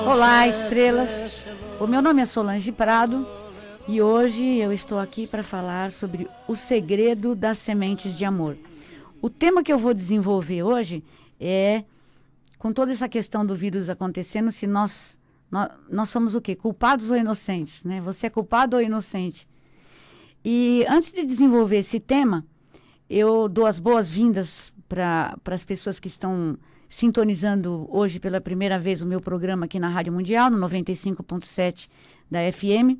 Olá, estrelas! O meu nome é Solange Prado e hoje eu estou aqui para falar sobre o segredo das sementes de amor. O tema que eu vou desenvolver hoje é, com toda essa questão do vírus acontecendo, se nós somos o quê? Culpados ou inocentes, né? Você é culpado ou inocente? E antes de desenvolver esse tema, eu dou as boas-vindas para as pessoas que estão sintonizando hoje pela primeira vez o meu programa aqui na Rádio Mundial, no 95.7 da FM.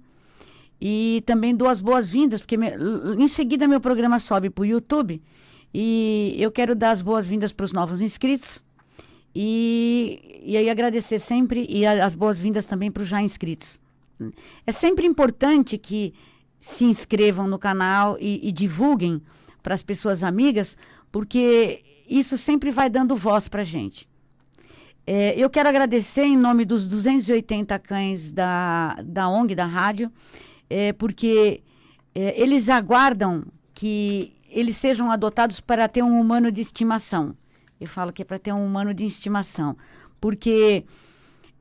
E também dou as boas-vindas, porque em seguida meu programa sobe para o YouTube. E eu quero dar as boas-vindas para os novos inscritos. E aí agradecer sempre e as boas-vindas também para os já inscritos. É sempre importante que se inscrevam no canal e divulguem para as pessoas amigas, porque isso sempre vai dando voz para a gente. Eu quero agradecer em nome dos 280 cães da ONG, da rádio, porque eles aguardam que eles sejam adotados para ter um humano de estimação. Eu falo que é para ter um humano de estimação, porque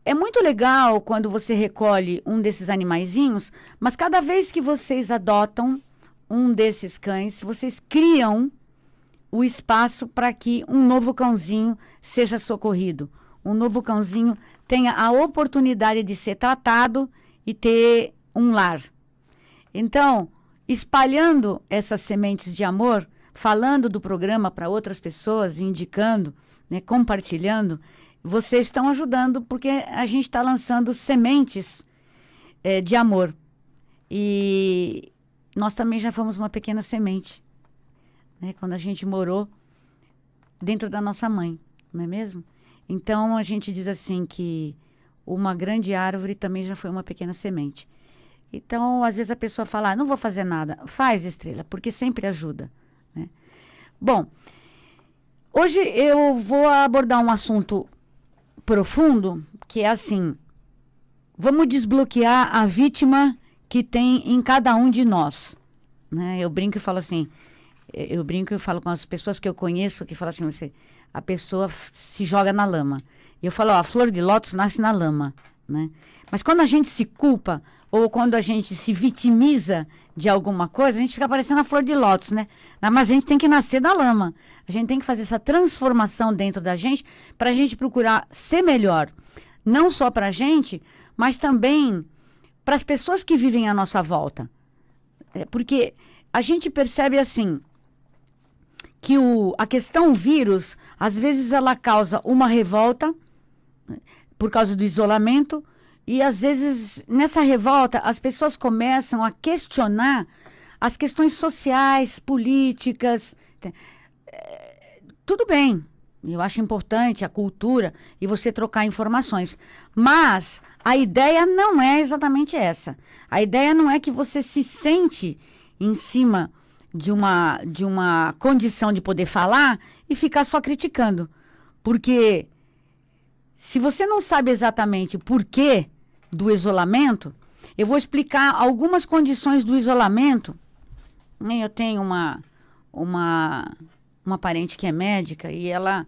é muito legal quando você recolhe um desses animaizinhos, mas cada vez que vocês adotam um desses cães, vocês criam o espaço para que um novo cãozinho seja socorrido. Um novo cãozinho tenha a oportunidade de ser tratado e ter um lar. Então, espalhando essas sementes de amor, falando do programa para outras pessoas, indicando, né, compartilhando, vocês estão ajudando, porque a gente está lançando sementes de amor. E nós também já fomos uma pequena semente, né, quando a gente morou dentro da nossa mãe, não é mesmo? Então, a gente diz assim que uma grande árvore também já foi uma pequena semente. Então, às vezes a pessoa fala, não vou fazer nada. Faz, Estrela, porque sempre ajuda, né? Bom, hoje eu vou abordar um assunto profundo, que é assim, vamos desbloquear a vítima que tem em cada um de nós, né? Eu brinco e falo assim, com as pessoas que eu conheço, que falam assim, a pessoa se joga na lama. E eu falo, a flor de lótus nasce na lama, né? Mas quando a gente se culpa, ou quando a gente se vitimiza de alguma coisa, a gente fica parecendo a flor de lótus, né? Mas a gente tem que nascer da lama. A gente tem que fazer essa transformação dentro da gente para a gente procurar ser melhor. Não só para a gente, mas também para as pessoas que vivem à nossa volta. Porque a gente percebe assim, que a questão vírus, às vezes ela causa uma revolta, por causa do isolamento, e às vezes nessa revolta as pessoas começam a questionar as questões sociais, políticas. Tudo bem, eu acho importante a cultura e você trocar informações, mas a ideia não é exatamente essa. A ideia não é que você se sente em cima de uma condição de poder falar e ficar só criticando. Porque se você não sabe exatamente o porquê do isolamento, eu vou explicar algumas condições do isolamento. Eu tenho uma parente que é médica e ela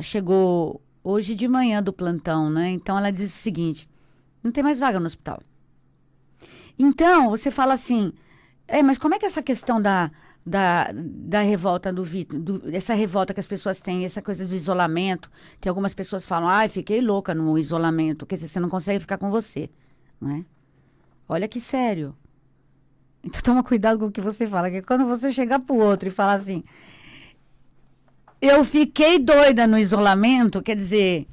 chegou hoje de manhã do plantão, né? Então ela diz o seguinte, não tem mais vaga no hospital. Então você fala assim, mas como é que essa questão da revolta essa revolta que as pessoas têm, essa coisa do isolamento, que algumas pessoas falam, fiquei louca no isolamento, quer dizer, você não consegue ficar com você, né? Olha que sério. Então toma cuidado com o que você fala, que quando você chegar pro outro e falar assim, eu fiquei doida no isolamento, quer dizer,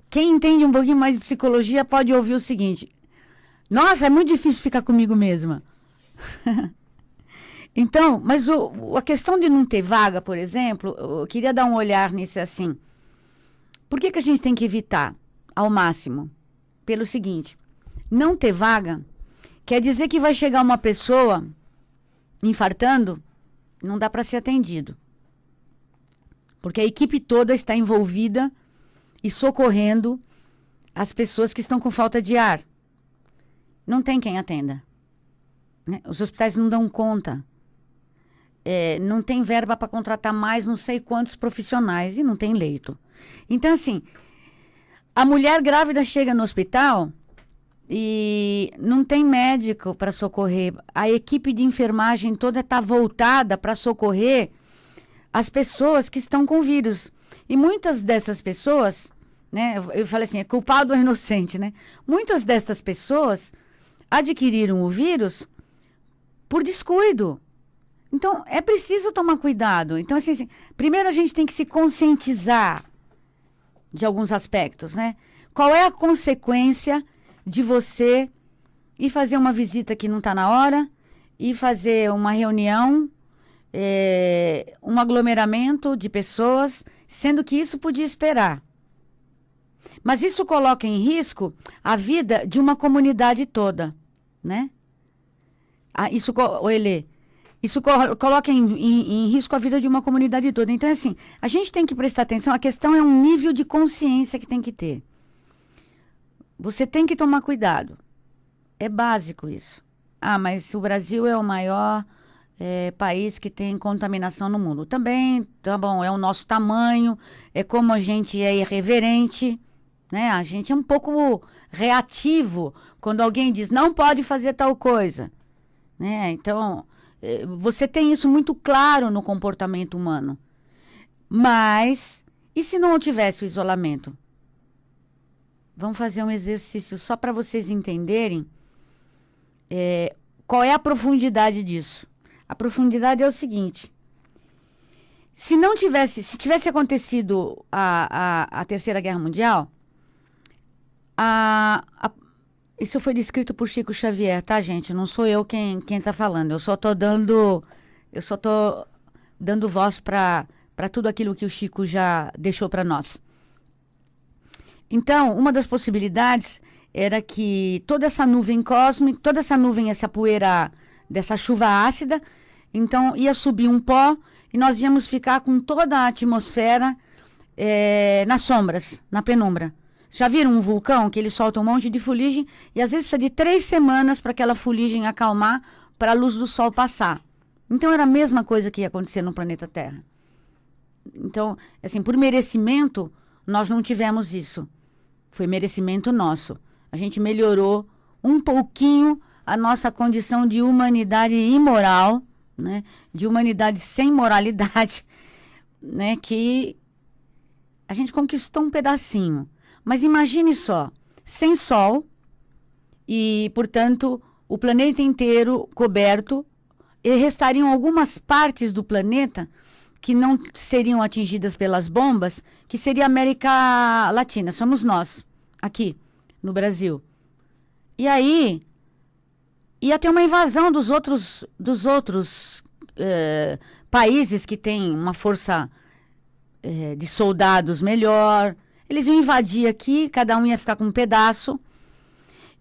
quem entende um pouquinho mais de psicologia pode ouvir o seguinte, nossa, é muito difícil ficar comigo mesma. Então, mas a questão de não ter vaga, por exemplo, eu queria dar um olhar nisso assim. Por que a gente tem que evitar ao máximo? Pelo seguinte, não ter vaga quer dizer que vai chegar uma pessoa infartando, não dá para ser atendido. Porque a equipe toda está envolvida e socorrendo as pessoas que estão com falta de ar. não tem quem atenda. Né? Os hospitais não dão conta. Não tem verba para contratar mais não sei quantos profissionais e não tem leito. Então, assim, a mulher grávida chega no hospital e não tem médico para socorrer. A equipe de enfermagem toda está voltada para socorrer as pessoas que estão com vírus. E muitas dessas pessoas, né, eu falei assim, é culpado ou inocente, né? Muitas dessas pessoas adquiriram o vírus por descuido. Então, é preciso tomar cuidado. Então, assim, primeiro a gente tem que se conscientizar de alguns aspectos, né? Qual é a consequência de você ir fazer uma visita que não está na hora, ir fazer uma reunião, um aglomeramento de pessoas, sendo que isso podia esperar. Mas isso coloca em risco a vida de uma comunidade toda, né? Isso coloca em risco a vida de uma comunidade toda. Então, assim, a gente tem que prestar atenção. A questão é um nível de consciência que tem que ter. Você tem que tomar cuidado. É básico isso. Mas o Brasil é o maior país que tem contaminação no mundo. Também, tá bom, é o nosso tamanho, é como a gente é irreverente, né? A gente é um pouco reativo quando alguém diz, não pode fazer tal coisa. Né? Então, você tem isso muito claro no comportamento humano. Mas, e se não tivesse o isolamento? Vamos fazer um exercício só para vocês entenderem qual é a profundidade disso. A profundidade é o seguinte. Se tivesse acontecido a Terceira Guerra Mundial, isso foi descrito por Chico Xavier, tá, gente? Não sou eu quem tá falando. Eu só tô dando voz para tudo aquilo que o Chico já deixou para nós. Então, uma das possibilidades era que toda essa nuvem cósmica, toda essa nuvem, essa poeira dessa chuva ácida, então ia subir um pó e nós íamos ficar com toda a atmosfera nas sombras, na penumbra. Já viram um vulcão que ele solta um monte de fuligem e às vezes precisa de 3 semanas para aquela fuligem acalmar, para a luz do sol passar. Então era a mesma coisa que ia acontecer no planeta Terra. Então, assim, por merecimento, nós não tivemos isso. Foi merecimento nosso. A gente melhorou um pouquinho a nossa condição de humanidade imoral, né? De humanidade sem moralidade, né? Que a gente conquistou um pedacinho. Mas imagine só, sem sol e, portanto, o planeta inteiro coberto, e restariam algumas partes do planeta que não seriam atingidas pelas bombas, que seria a América Latina, somos nós, aqui no Brasil. E aí, ia ter uma invasão dos outros países que têm uma força de soldados melhor. Eles iam invadir aqui, cada um ia ficar com um pedaço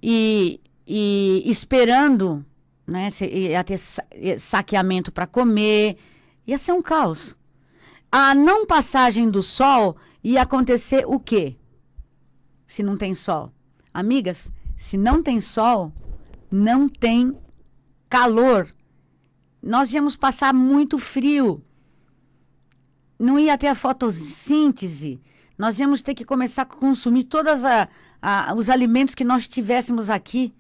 e esperando, né, ia ter saqueamento para comer, ia ser um caos. A não passagem do sol ia acontecer o quê? Se não tem sol. Amigas, se não tem sol, não tem calor. Nós íamos passar muito frio. Não ia ter a fotossíntese. Nós íamos ter que começar a consumir todos os alimentos que nós tivéssemos aqui.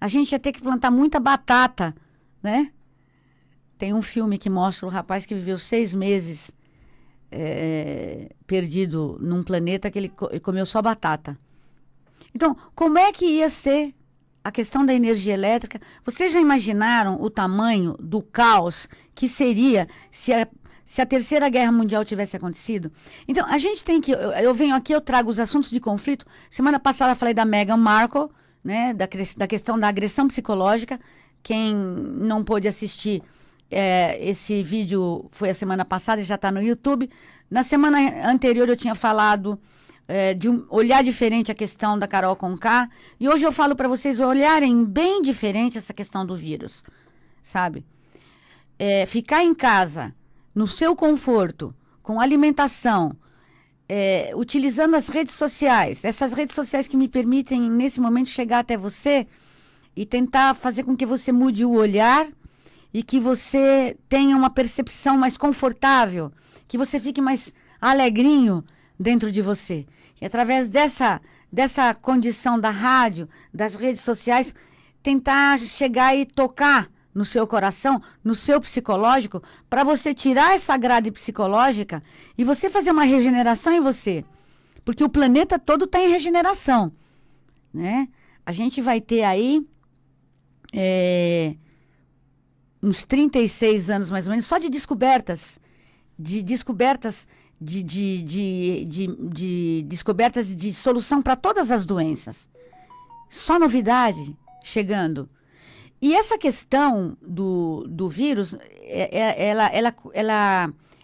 A gente ia ter que plantar muita batata, né? Tem um filme que mostra o rapaz que viveu 6 meses perdido num planeta que ele comeu só batata. Então, como é que ia ser a questão da energia elétrica? Vocês já imaginaram o tamanho do caos que seria se a Terceira Guerra Mundial tivesse acontecido? Então, a gente tem que... Eu venho aqui, eu trago os assuntos de conflito. Semana passada eu falei da Meghan Markle, né, da questão da agressão psicológica. Quem não pôde assistir esse vídeo foi a semana passada, já está no YouTube. Na semana anterior eu tinha falado de olhar diferente a questão da Carol Conká. E hoje eu falo para vocês olharem bem diferente essa questão do vírus, sabe? Ficar em casa, no seu conforto, com alimentação, utilizando as redes sociais, essas redes sociais que me permitem, nesse momento, chegar até você, e tentar fazer com que você mude o olhar e que você tenha uma percepção mais confortável, que você fique mais alegrinho dentro de você. E através dessa condição da rádio, das redes sociais, tentar chegar e tocar no seu coração, no seu psicológico, para você tirar essa grade psicológica e você fazer uma regeneração em você. Porque o planeta todo está em regeneração, né? A gente vai ter aí uns 36 anos mais ou menos, só de descobertas, de descobertas de solução para todas as doenças. Só novidade chegando. E essa questão do vírus, ela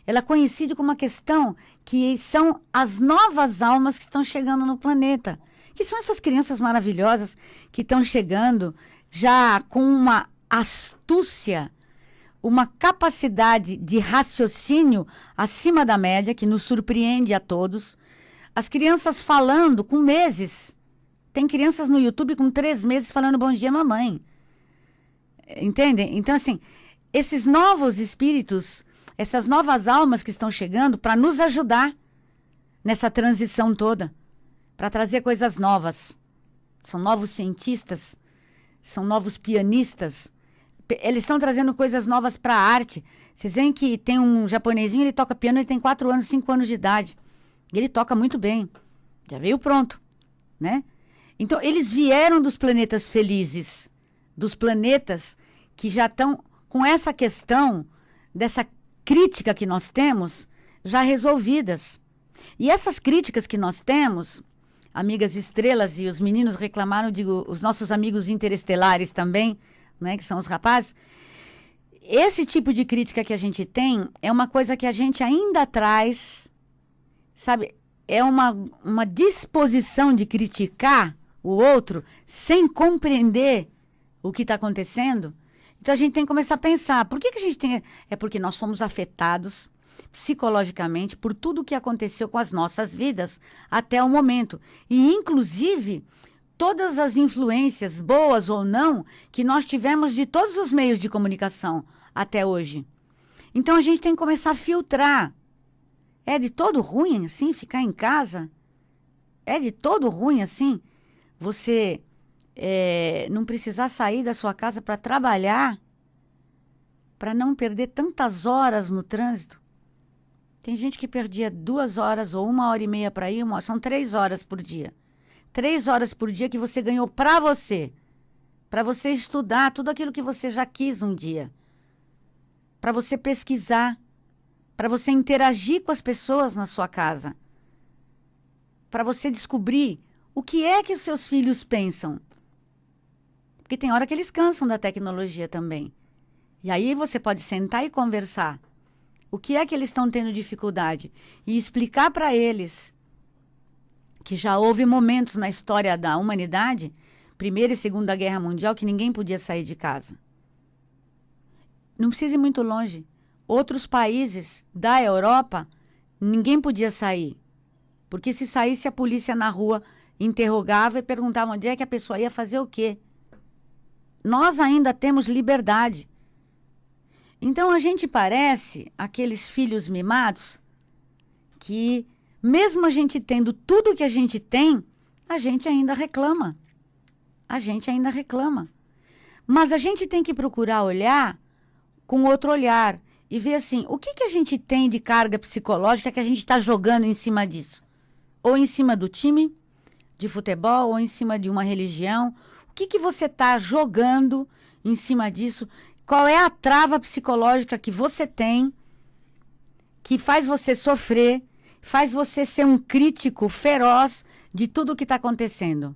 é conhecida como uma questão que são as novas almas que estão chegando no planeta. Que são essas crianças maravilhosas que estão chegando já com uma astúcia, uma capacidade de raciocínio acima da média, que nos surpreende a todos. As crianças falando com meses. Tem crianças no YouTube com 3 meses falando bom dia, mamãe. Entendem? Então, assim, esses novos espíritos, essas novas almas que estão chegando para nos ajudar nessa transição toda, para trazer coisas novas. São novos cientistas, são novos pianistas. Eles estão trazendo coisas novas para a arte. Vocês veem que tem um japonesinho, ele toca piano, ele tem 4 anos, 5 anos de idade. E ele toca muito bem. Já veio pronto, né? Então, eles vieram dos planetas felizes, dos planetas que já estão com essa questão, dessa crítica que nós temos, já resolvidas. E essas críticas que nós temos, amigas estrelas, e os meninos reclamaram, digo, os nossos amigos interestelares também, né, que são os rapazes, esse tipo de crítica que a gente tem é uma coisa que a gente ainda traz, sabe, é uma disposição de criticar o outro sem compreender o que está acontecendo. Então a gente tem que começar a pensar, por que a gente tem... É porque nós fomos afetados psicologicamente por tudo o que aconteceu com as nossas vidas até o momento. E, inclusive, todas as influências, boas ou não, que nós tivemos de todos os meios de comunicação até hoje. Então a gente tem que começar a filtrar. É de todo ruim, assim, ficar em casa? É de todo ruim, assim, você... não precisar sair da sua casa para trabalhar, para não perder tantas horas no trânsito. Tem gente que perdia 2 horas ou 1h30 para ir, são 3 horas por dia. 3 horas por dia que você ganhou para você estudar tudo aquilo que você já quis um dia, para você pesquisar, para você interagir com as pessoas na sua casa, para você descobrir o que é que os seus filhos pensam. Porque tem hora que eles cansam da tecnologia também. E aí você pode sentar e conversar. O que é que eles estão tendo dificuldade? E explicar para eles que já houve momentos na história da humanidade, Primeira e Segunda Guerra Mundial, que ninguém podia sair de casa. Não precisa ir muito longe. Outros países da Europa, ninguém podia sair. Porque se saísse, a polícia na rua interrogava e perguntava onde é que a pessoa ia fazer o quê. Nós ainda temos liberdade. Então a gente parece aqueles filhos mimados que, mesmo a gente tendo tudo que a gente tem, a gente ainda reclama. A gente ainda reclama. Mas a gente tem que procurar olhar com outro olhar e ver assim, o que a gente tem de carga psicológica que a gente está jogando em cima disso? Ou em cima do time de futebol, ou em cima de uma religião. O que você está jogando em cima disso? Qual é a trava psicológica que você tem que faz você sofrer, faz você ser um crítico feroz de tudo o que está acontecendo?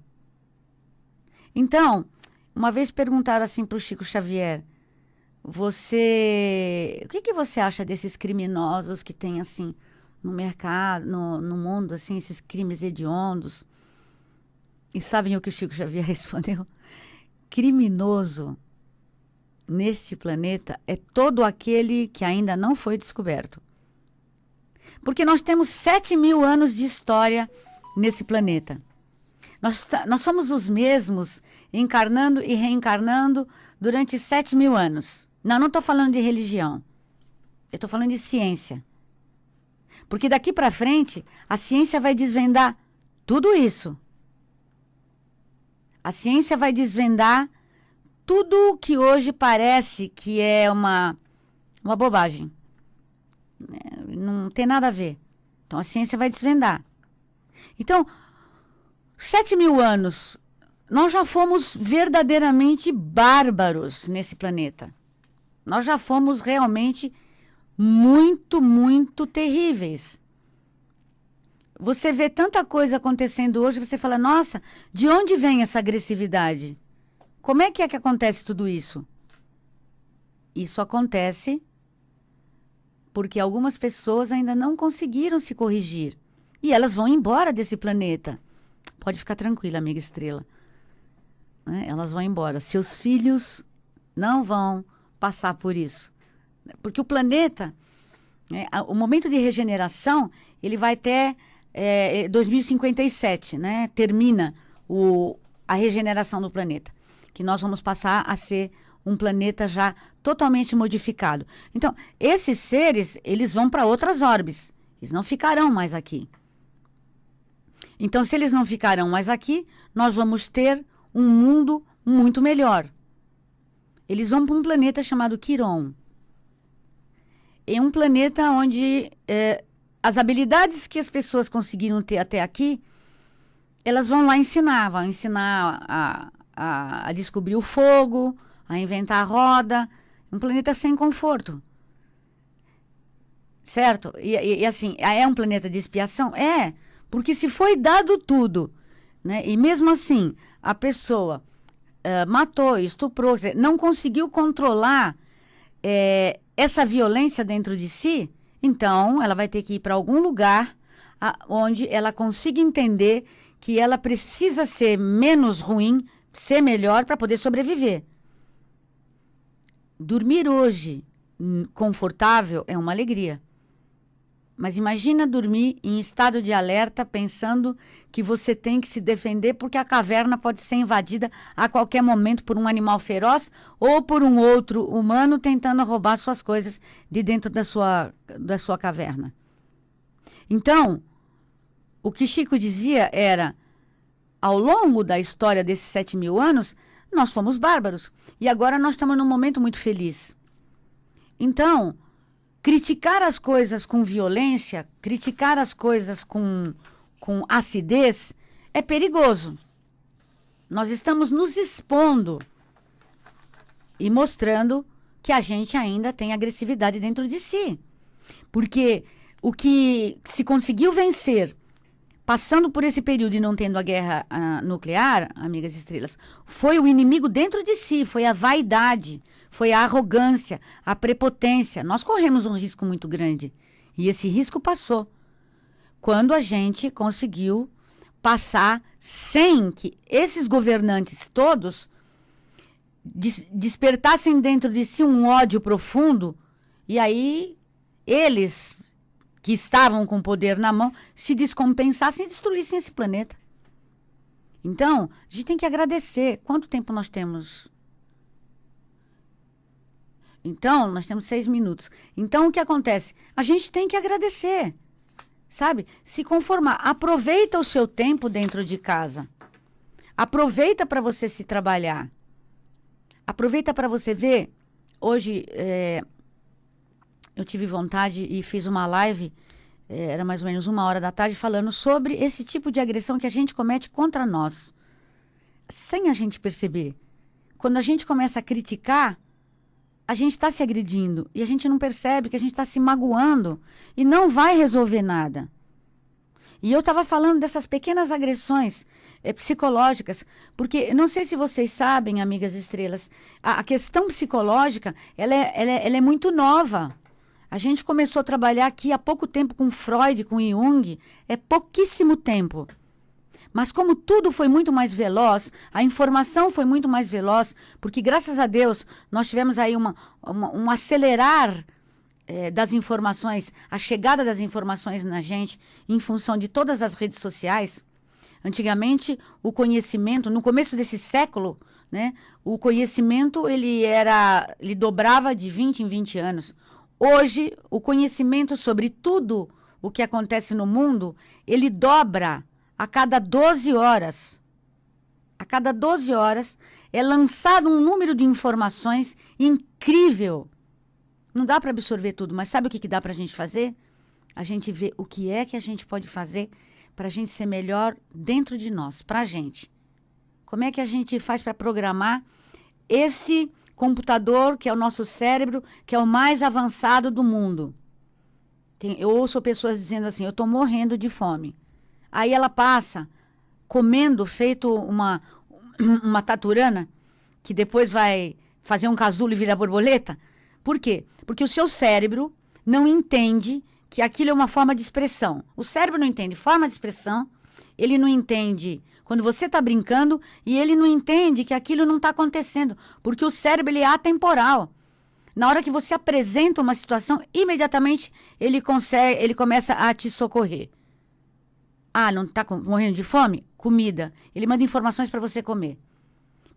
Então, uma vez perguntaram assim para o Chico Xavier, o que você acha desses criminosos que tem assim no mercado, no mundo, assim, esses crimes hediondos? E sabem o que o Chico Xavier respondeu? Criminoso neste planeta é todo aquele que ainda não foi descoberto. Porque nós temos 7.000 anos de história nesse planeta. Nós somos os mesmos, encarnando e reencarnando durante 7.000 anos. Não estou falando de religião. Eu estou falando de ciência. Porque daqui para frente, a ciência vai desvendar tudo isso. A ciência vai desvendar tudo que hoje parece que é uma bobagem. Não tem nada a ver. Então, a ciência vai desvendar. Então, 7.000 anos, nós já fomos verdadeiramente bárbaros nesse planeta. Nós já fomos realmente muito, muito terríveis. Você vê tanta coisa acontecendo hoje, você fala, nossa, de onde vem essa agressividade? Como é que acontece tudo isso? Isso acontece porque algumas pessoas ainda não conseguiram se corrigir. E elas vão embora desse planeta. Pode ficar tranquila, amiga Estrela. Elas vão embora. Seus filhos não vão passar por isso. Porque o planeta, o momento de regeneração, ele vai até 2057, né? Termina a regeneração do planeta. Que nós vamos passar a ser um planeta já totalmente modificado. Então, esses seres, eles vão para outras órbitas. Eles não ficarão mais aqui. Então, se eles não ficarão mais aqui, nós vamos ter um mundo muito melhor. Eles vão para um planeta chamado Quiron. É um planeta onde as habilidades que as pessoas conseguiram ter até aqui, elas vão lá ensinar. Vão ensinar a descobrir o fogo, a inventar a roda. Um planeta sem conforto. Certo? E assim, é um planeta de expiação? É, porque se foi dado tudo, né? E mesmo assim, a pessoa matou, estuprou, não conseguiu controlar essa violência dentro de si, então ela vai ter que ir para algum lugar onde ela consiga entender que ela precisa ser menos ruim, ser melhor para poder sobreviver. Dormir hoje confortável é uma alegria. Mas imagina dormir em estado de alerta, pensando que você tem que se defender porque a caverna pode ser invadida a qualquer momento por um animal feroz ou por um outro humano tentando roubar suas coisas de dentro da sua caverna. Então, o que Chico dizia era, ao longo da história desses 7.000 anos, nós fomos bárbaros. E agora nós estamos num momento muito feliz. Então, criticar as coisas com violência, criticar as coisas com acidez, é perigoso. Nós estamos nos expondo e mostrando que a gente ainda tem agressividade dentro de si. Porque o que se conseguiu vencer, passando por esse período e não tendo a guerra nuclear, amigas estrelas, foi o inimigo dentro de si, foi a vaidade, foi a arrogância, a prepotência. Nós corremos um risco muito grande. E esse risco passou. Quando a gente conseguiu passar sem que esses governantes todos despertassem dentro de si um ódio profundo, e aí eles, que estavam com o poder na mão, se descompensassem e destruíssem esse planeta. Então, a gente tem que agradecer. Quanto tempo nós temos? Então, nós temos 6 minutos. Então, o que acontece? A gente tem que agradecer, sabe? Se conformar. Aproveita o seu tempo dentro de casa. Aproveita para você se trabalhar. Aproveita para você ver. Hoje, eu tive vontade e fiz uma live, era mais ou menos 1h da tarde, falando sobre esse tipo de agressão que a gente comete contra nós, sem a gente perceber. Quando a gente começa a criticar, a gente está se agredindo e a gente não percebe que a gente está se magoando e não vai resolver nada. E eu estava falando dessas pequenas agressões psicológicas, porque não sei se vocês sabem, amigas estrelas, a questão psicológica, ela é muito nova. A gente começou a trabalhar aqui há pouco tempo com Freud, com Jung, é pouquíssimo tempo. Mas como tudo foi muito mais veloz, a informação foi muito mais veloz, porque graças a Deus nós tivemos aí um acelerar das informações, a chegada das informações na gente, em função de todas as redes sociais. Antigamente, o conhecimento, no começo desse século, né, o conhecimento ele dobrava de 20 em 20 anos. Hoje, o conhecimento sobre tudo o que acontece no mundo, ele dobra a cada 12 horas. A cada 12 horas é lançado um número de informações incrível. Não dá para absorver tudo, mas sabe o que dá para a gente fazer? A gente vê o que é que a gente pode fazer para a gente ser melhor dentro de nós, para a gente. Como é que a gente faz para programar esse computador, que é o nosso cérebro, que é o mais avançado do mundo? Eu ouço pessoas dizendo assim, eu estou morrendo de fome. Aí ela passa comendo, feito uma taturana, que depois vai fazer um casulo e virar borboleta. Por quê? Porque o seu cérebro não entende que aquilo é uma forma de expressão. O cérebro não entende forma de expressão, ele não entende quando você está brincando e ele não entende que aquilo não está acontecendo, porque o cérebro ele é atemporal. Na hora que você apresenta uma situação, imediatamente ele começa a te socorrer. Ah, não está morrendo de fome? Comida. Ele manda informações para você comer.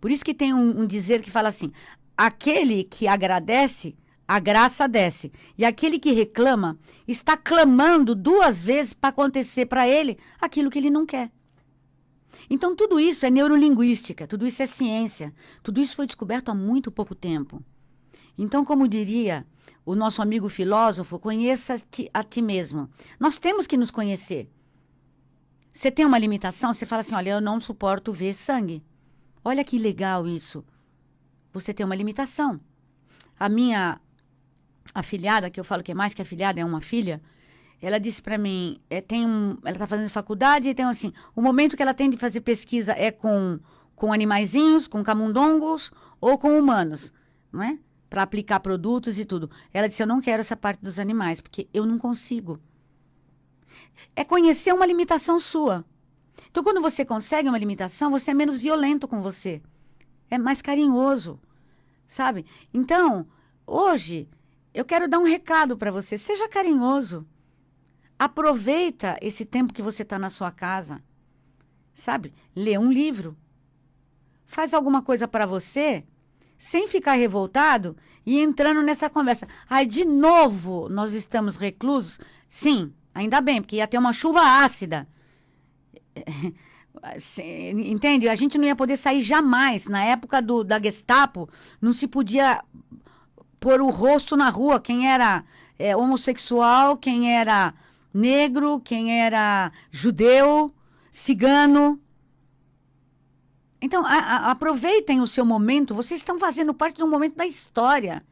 Por isso que tem um dizer que fala assim, aquele que agradece, a graça desce. E aquele que reclama, está clamando 2 vezes para acontecer para ele aquilo que ele não quer. Então, tudo isso é neurolinguística, tudo isso é ciência. Tudo isso foi descoberto há muito pouco tempo. Então, como diria o nosso amigo filósofo, conheça-te a ti mesmo. Nós temos que nos conhecer. Você tem uma limitação, você fala assim, olha, eu não suporto ver sangue. Olha que legal isso. Você tem uma limitação. A minha afilhada, que eu falo que é mais que afilhada, é uma filha, ela disse para mim, ela está fazendo faculdade, então assim, o momento que ela tem de fazer pesquisa é com animaizinhos, com camundongos ou com humanos, não é? Para aplicar produtos e tudo. Ela disse, eu não quero essa parte dos animais, porque eu não consigo. É conhecer uma limitação sua. Então, quando você consegue uma limitação, você é menos violento com você. É mais carinhoso, sabe? Então, hoje, eu quero dar um recado para você. Seja carinhoso. Aproveita esse tempo que você está na sua casa, sabe? Lê um livro. Faz alguma coisa para você, sem ficar revoltado e entrando nessa conversa. Ai, de novo, nós estamos reclusos? Sim, ainda bem, porque ia ter uma chuva ácida. Entende? A gente não ia poder sair jamais. Na época da Gestapo, não se podia pôr o rosto na rua. Quem era homossexual, quem era negro, quem era judeu, cigano. Então, aproveitem o seu momento. Vocês estão fazendo parte de um momento da história.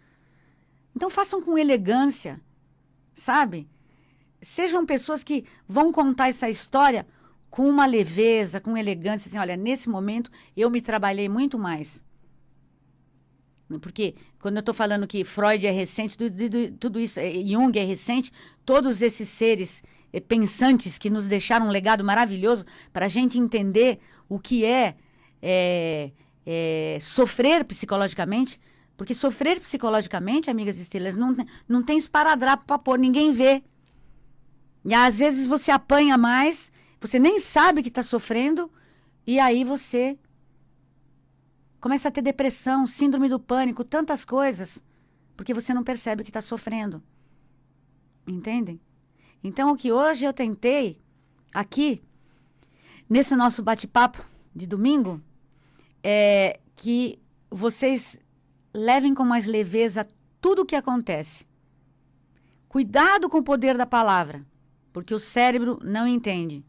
Então, façam com elegância, sabe? Sejam pessoas que vão contar essa história com uma leveza, com elegância. Assim, olha, nesse momento, eu me trabalhei muito mais. Porque quando eu estou falando que Freud é recente, tudo isso, Jung é recente, todos esses seres pensantes que nos deixaram um legado maravilhoso para a gente entender o que é sofrer psicologicamente, porque sofrer psicologicamente, amigas estrelas, não tem esparadrapo para pôr, ninguém vê. E às vezes você apanha mais, você nem sabe que está sofrendo, e aí você começa a ter depressão, síndrome do pânico, tantas coisas, porque você não percebe que está sofrendo. Entendem? Então, o que hoje eu tentei, aqui, nesse nosso bate-papo de domingo, é que vocês levem com mais leveza tudo o que acontece. Cuidado com o poder da palavra, porque o cérebro não entende.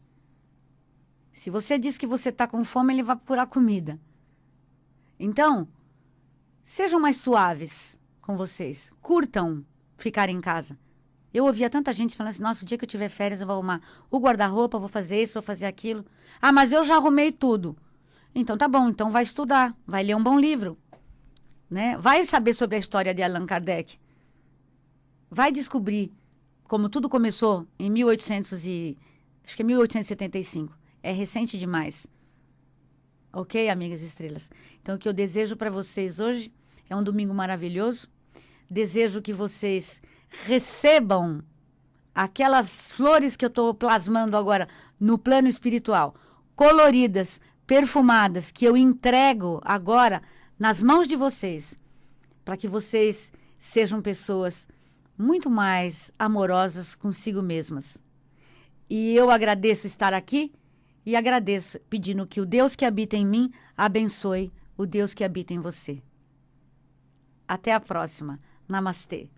Se você diz que você está com fome, ele vai procurar comida. Então, sejam mais suaves com vocês. Curtam ficar em casa. Eu ouvia tanta gente falando assim, nossa, o dia que eu tiver férias eu vou arrumar o guarda-roupa, vou fazer isso, vou fazer aquilo. Ah, mas eu já arrumei tudo. Então tá bom, então vai estudar, vai ler um bom livro, né? Vai saber sobre a história de Allan Kardec. Vai descobrir como tudo começou em 1875. É recente demais. Ok, amigas estrelas? Então, o que eu desejo para vocês hoje é um domingo maravilhoso. Desejo que vocês recebam aquelas flores que eu estou plasmando agora no plano espiritual coloridas, perfumadas, que eu entrego agora nas mãos de vocês, para que vocês sejam pessoas muito mais amorosas consigo mesmas. E eu agradeço estar aqui e agradeço pedindo que o Deus que habita em mim abençoe o Deus que habita em você. Até a próxima. Namastê.